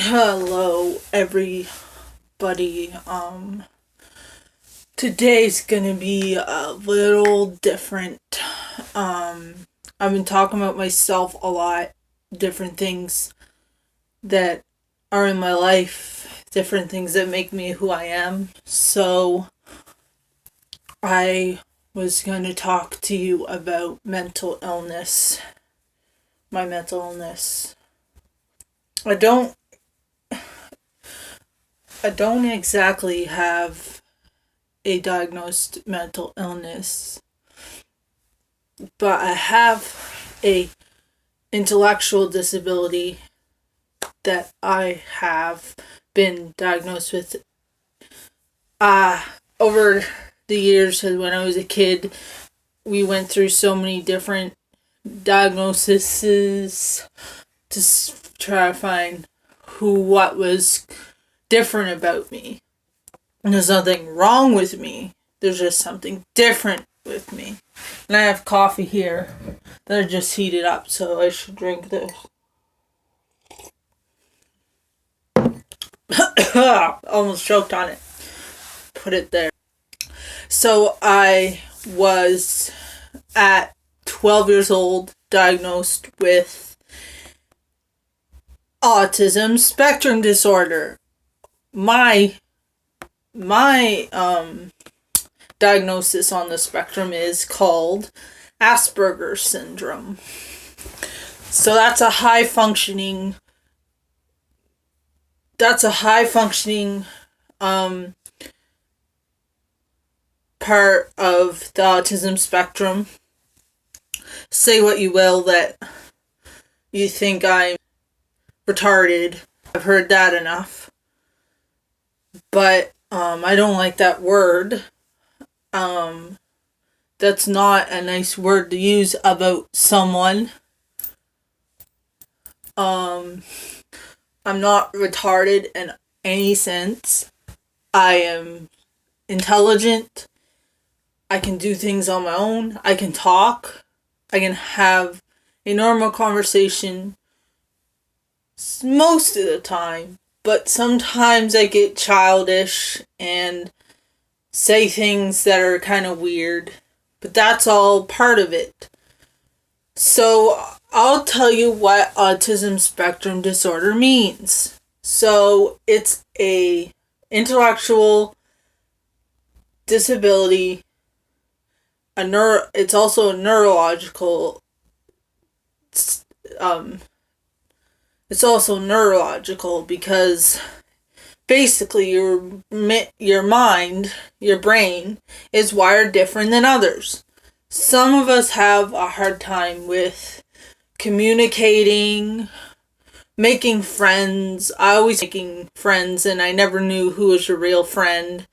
Hello, everybody. Today's gonna be a little different. I've been talking about myself a lot, different things that are in my life, different things that make me who I am. So, I was gonna talk to you about mental illness, my mental illness. I don't I don't exactly have a diagnosed mental illness, but I have a intellectual disability that I have been diagnosed with over the years. When I was a kid, we went through so many different diagnoses to try to find what was different about me. And there's nothing wrong with me. There's just something different with me. And I have coffee here that I just heated up, so I should drink this. Almost choked on it. Put it there. So I was at 12 years old diagnosed with autism spectrum disorder. My diagnosis on the spectrum is called Asperger's syndrome. So that's a high functioning part of the autism spectrum. Say what you will that you think I'm retarded. I've heard that enough. But I don't like that word. That's not a nice word to use about someone. I'm not retarded in any sense. I am intelligent. I can do things on my own. I can talk. I can have a normal conversation most of the time. But sometimes I get childish and say things that are kind of weird. But that's all part of it. So I'll tell you what autism spectrum disorder means. So it's a intellectual disability. It's also a neurological. It's also neurological because basically your mind, your brain, is wired different than others. Some of us have a hard time with communicating, making friends. I always making friends, and I never knew who was a real friend.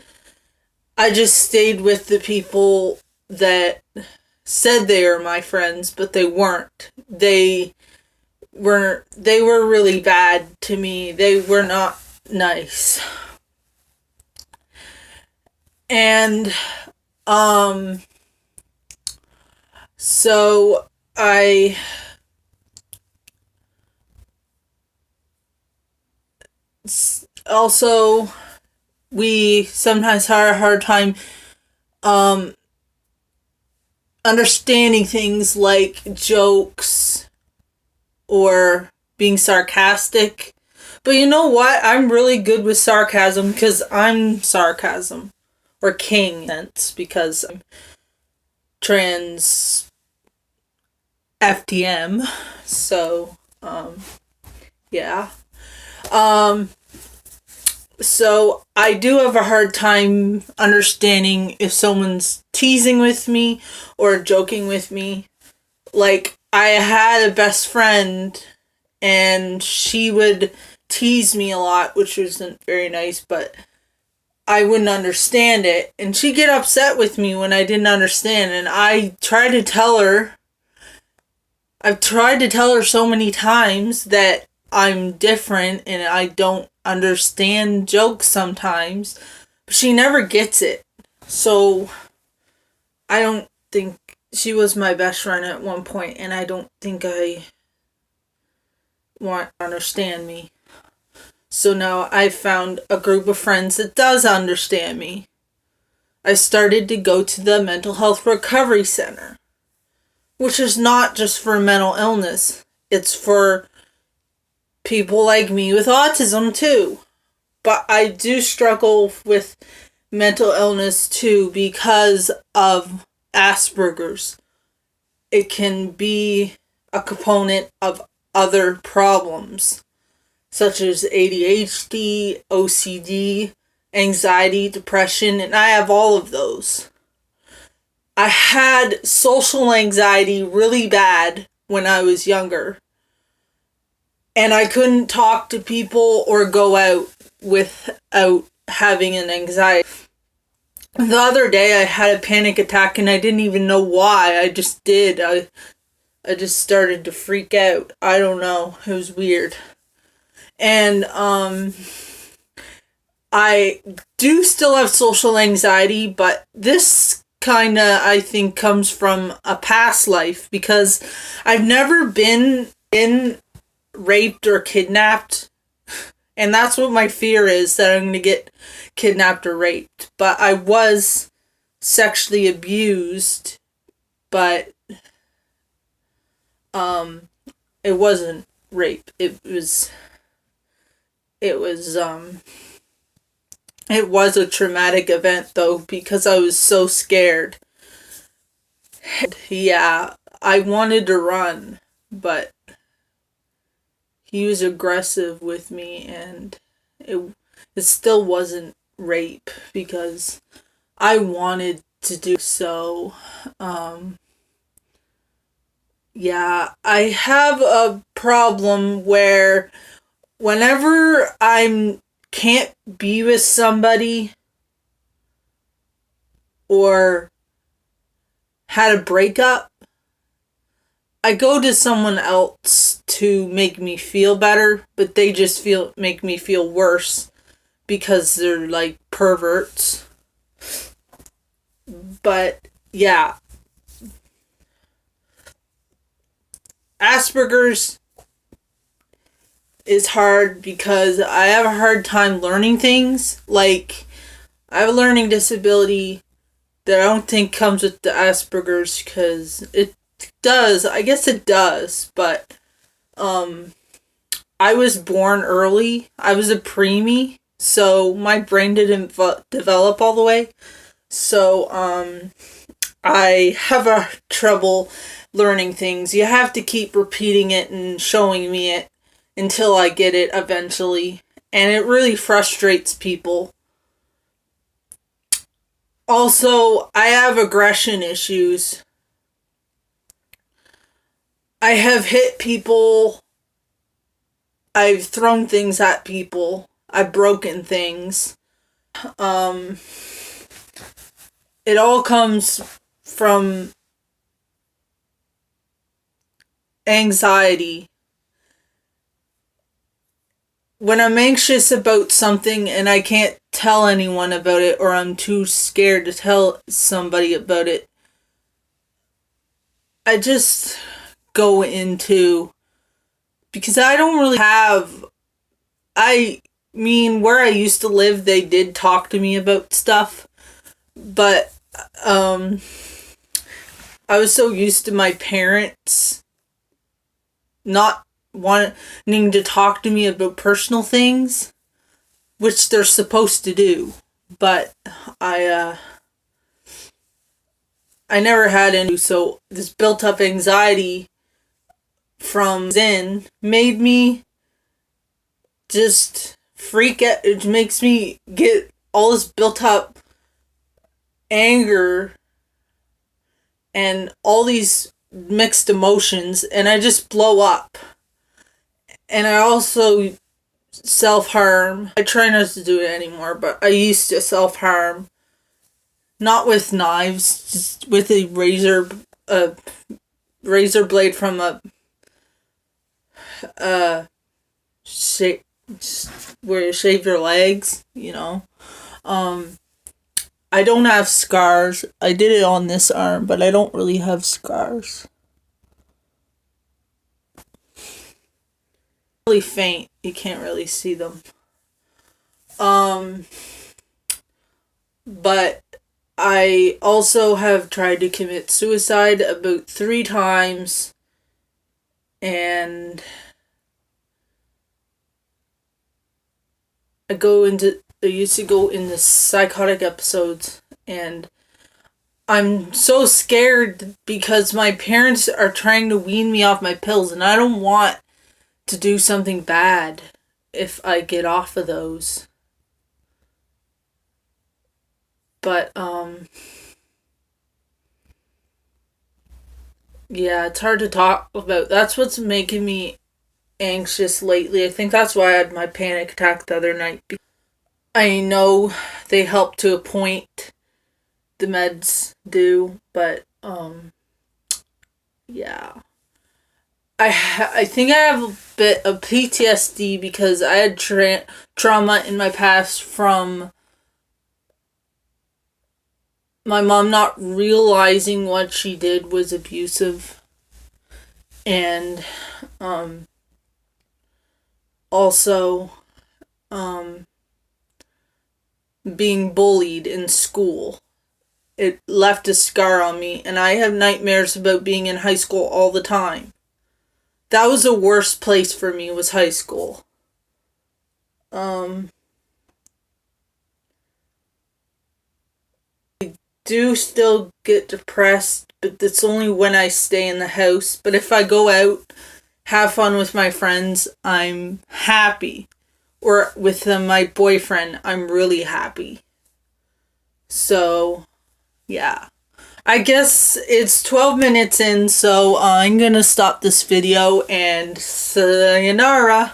I just stayed with the people that said they were my friends, but they weren't. They were really bad to me. They were not nice. And so I also, we sometimes have a hard time understanding things like jokes or being sarcastic. But you know what? I'm really good with sarcasm because I'm sarcasm. Or king, because I'm trans FTM. So, yeah. So I do have a hard time understanding if someone's teasing with me or joking with me. Like, I had a best friend and she would tease me a lot, which wasn't very nice, but I wouldn't understand it. And she'd get upset with me when I didn't understand. And I've tried to tell her so many times that I'm different and I don't understand jokes sometimes. But she never gets it. So I don't think she was my best friend at one point, and I don't think I want to understand me. So now I've found a group of friends that does understand me. I started to go to the mental health recovery center, which is not just for mental illness. It's for people like me with autism too. But I do struggle with mental illness too because of Asperger's. It can be a component of other problems, such as ADHD, OCD, anxiety, depression, and I have all of those. I had social anxiety really bad when I was younger, and I couldn't talk to people or go out without having an anxiety. The other day I had a panic attack and I didn't even know why. I just did. I just started to freak out. I don't know. It was weird. And I do still have social anxiety, but this kind of, I think, comes from a past life because I've never been raped or kidnapped. And that's what my fear is, that I'm going to get kidnapped or raped. But I was sexually abused, but it wasn't rape. It was a traumatic event though, because I was so scared. Yeah, I wanted to run, but he was aggressive with me, and it still wasn't rape because I wanted to do so. Yeah, I have a problem where whenever I can't be with somebody or had a breakup, I go to someone else to make me feel better, but they just make me feel worse because they're like perverts. But yeah, Asperger's is hard because I have a hard time learning things. Like, I have a learning disability that I don't think comes with the Asperger's, because it does. I guess it does, but I was born early. I was a preemie, so my brain didn't develop all the way. So I have a trouble learning things. You have to keep repeating it and showing me it until I get it eventually, and it really frustrates people. Also, I have aggression issues. I have hit people. I've thrown things at people. I've broken things. It all comes from anxiety. When I'm anxious about something and I can't tell anyone about it, or I'm too scared to tell somebody about it, I just go into, because I don't really have, I mean, where I used to live, they did talk to me about stuff, but I was so used to my parents not wanting to talk to me about personal things, which they're supposed to do, but I never had any. So this built up anxiety from Zen made me just freak out. It makes me get all this built up anger and all these mixed emotions, and I just blow up. And I also self-harm. I try not to do it anymore, but I used to self-harm. Not with knives, just with a razor blade from where you shave your legs, you know. I don't have scars. I did it on this arm, but I don't really have scars. Really faint. You can't really see them. But I also have tried to commit suicide about 3 times, and I used to go in the psychotic episodes, and I'm so scared because my parents are trying to wean me off my pills, and I don't want to do something bad if I get off of those. But, yeah, it's hard to talk about. That's what's making me anxious lately. I think that's why I had my panic attack the other night. I know they help to a point, the meds do, but, yeah. I think I have a bit of PTSD because I had trauma in my past from my mom not realizing what she did was abusive, and also being bullied in school. It left a scar on me, and I have nightmares about being in high school all the time. That was the worst place for me, was high school. I do still get depressed, but it's only when I stay in the house. But if I go out, have fun with my friends, I'm happy. Or with my boyfriend, I'm really happy. So, yeah. I guess it's 12 minutes in, so I'm gonna stop this video and sayonara.